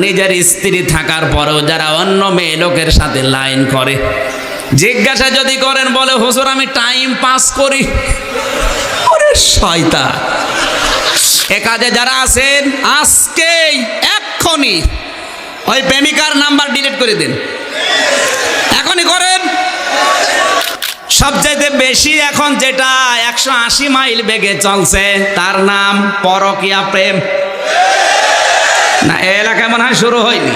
নিজের স্ত্রী থাকার পরেও যারা অন্য মেয়ে লোকের সাথে লাইন করে, জিজ্ঞাসা যদি করেন বলে হুজুর আমি টাইম পাস করি। ওরে শয়তান! এ কাজে যারা আছেন আজকেই এক্ষুনি ওই প্রেমিকার নাম্বার ডিলিট করে দিন, এখনই করেন। সবচাইতে বেশি এখন যেটা 180 মাইল বেগে চলছে তার নাম পরকীয়া প্রেম। না এই এলাকায় মনে হয় শুরু হয়নি,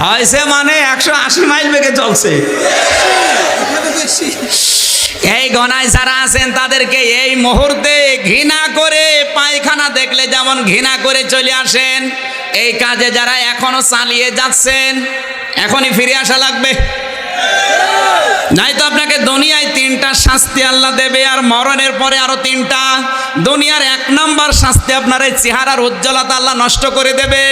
হয়েছে মানে 180 মাইল বেগে চলছে। এই গণায় যারা আছেন তাদেরকে এই মুহূর্তে ঘৃণা করে, পায়খানা দেখলে যেমন ঘৃণা করে চলে আসেন, এই কাজে যারা এখনো চালিয়ে যাচ্ছেন এখনই ফিরে আসা লাগবে, নাই তো আপনাকে দুনিয়ায় 3টা শাস্তি আল্লাহ দেবে আর মরণের পরে আরো 3টা। দুনিয়ার 1 নম্বর শাস্তি আপনার এই চেহারার উজ্জ্বলতা আল্লাহ নষ্ট করে দেবে।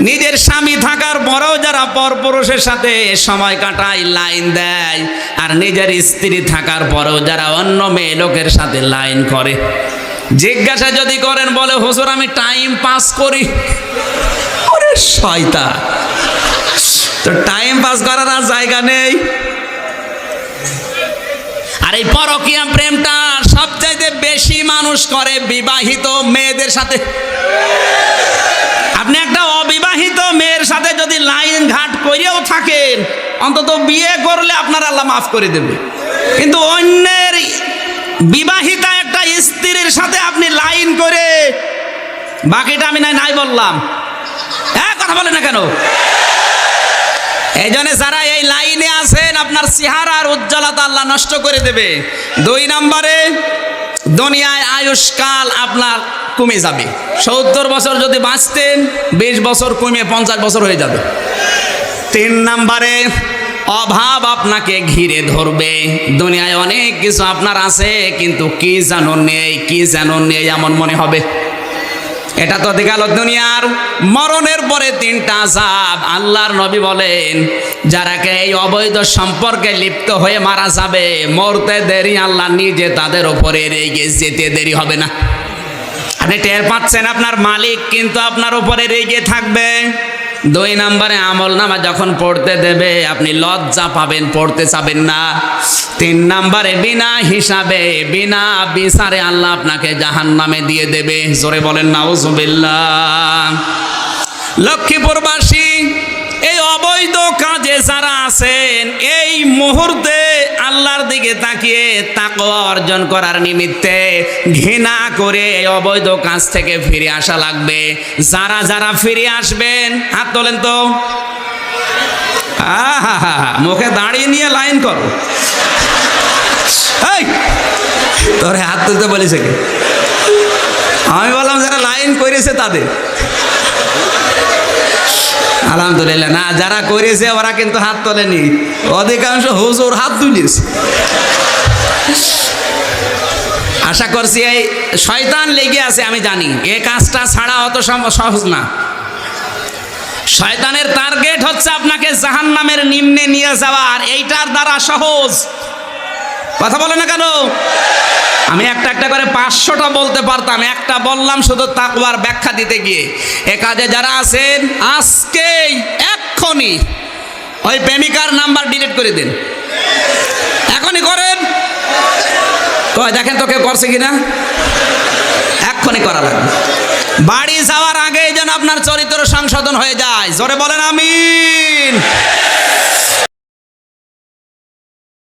নিজের স্বামী থাকার পরেও যারা পরপুরুষের সাথে সময় কাটায়, লাইন দেয়, আর নিজের স্ত্রী থাকার পরেও যারা অন্য মেয়ে লোকের সাথে লাইন করে, জিজ্ঞাসা যদি করেন বলে হুজুর আমি টাইম পাস করি। ওরে শয়তান! তো টাইম পাস করার আর জায়গা নেই। আর এই পরকীয়া প্রেমটা সবচাইতে বেশি মানুষ করে বিবাহিত মেয়েদের সাথে। আপনি একটা অবিবাহিত মেয়ের সাথে যদি লাইন ঘাট করেও থাকেন, অন্তত বিয়ে করলে আপনার আল্লাহ মাফ করে দেবে, কিন্তু অন্যের বিবাহিতা একটা স্ত্রীর সাথে আপনি লাইন করে, বাকিটা আমি নাই বললাম, কথা বলে না কেন? এই জন্য যারা এই লাইনে আছেন আপনার চেহারার উজ্জ্বলতা আল্লাহ নষ্ট করে দেবে। 2 নম্বরে দুনিয়ায় আয়ুষ্কাল আপনার কমে যাবে। 70 বছর যদি বাঁচতেন 20 বছর কমে 50 বছর হয়ে যাবে। 3 নম্বরে অভাব আপনাকে ঘিরে ধরবে। দুনিয়ায় অনেক কিছু আপনার আছে কিন্তু কি যেন নেই এমন মনে হবে। এটা তো গেল দুনিয়ার। মরণের পরে 3টা আযাব। আল্লাহর নবী বলেন যারাকে এই অবৈধ সম্পর্কে লিপ্ত হয়ে মারা যাবে, মরতে দেরি আল্লাহ নিজে তাদের উপরে রেগে যেতে দেরি হবে না। আপনি টের পাচ্ছেন আপনার মালিক কিন্তু আপনার উপরে রেগে থাকবে। 2 নম্বরে আমল নামা যখন পড়তে দেবে আপনি লজ্জা পাবেন, পড়তে চাবেন না। 3 নম্বরে বিনা হিসাবে, বিনা বিচারে আল্লাহ আপনাকে জাহান্নামে দিয়ে দেবে। জোরে বলেন নাউজুবিল্লাহ। লক্ষ্মীপুরবাসী এই অবৈধ কাজে যারা আছেন এই মুহূর্তে আল্লাহর দিকে তাকিয়ে তাকওয়া অর্জন করার নিমিত্তে ঘৃণা করে এই অবৈধ কাজ থেকে ফিরে আসা লাগবে। যারা ফিরে আসবেন হাত তোলেন তো। মুখে দাঁড়িয়ে নিয়ে লাইন করো। তোরে হাত তুলতে বলেছে কি? আমি বললাম যারা লাইন করেছে তাদের। আলহামদুলিল্লাহ। না, যারা করেছে ওরা কিন্তু হাত তোলেনি, অধিকাংশ হুজুর হাত তুলেছে। আশা করছি এই শয়তান লেগে আছে, আমি জানি এই কাজটা ছাড়া অত সহজ না। শয়তানের টার্গেট হচ্ছে আপনাকে জাহান্নামের নিম্নে নিয়ে যাওয়ার, এইটার দ্বারা সহজ। কথা বলে না কেন? আমি একটা করে 500টা বলতে পারতাম, একটা বললাম শুধু তাকওয়ার ব্যাখ্যা দিতে গিয়ে। এ কাজে যারা আছেন আজকেই এক্ষুনি ওই প্রেমিকার নাম্বার ডিলিট করে দিন, এখনই করেন। তো দেখেন তো কেউ করছে কিনা, এক্ষুনি করা লাগবে। বাড়ি যাওয়ার আগে যেন আপনার চরিত্র সংশোধন হয়ে যায়। জোরে বলেন আমিন।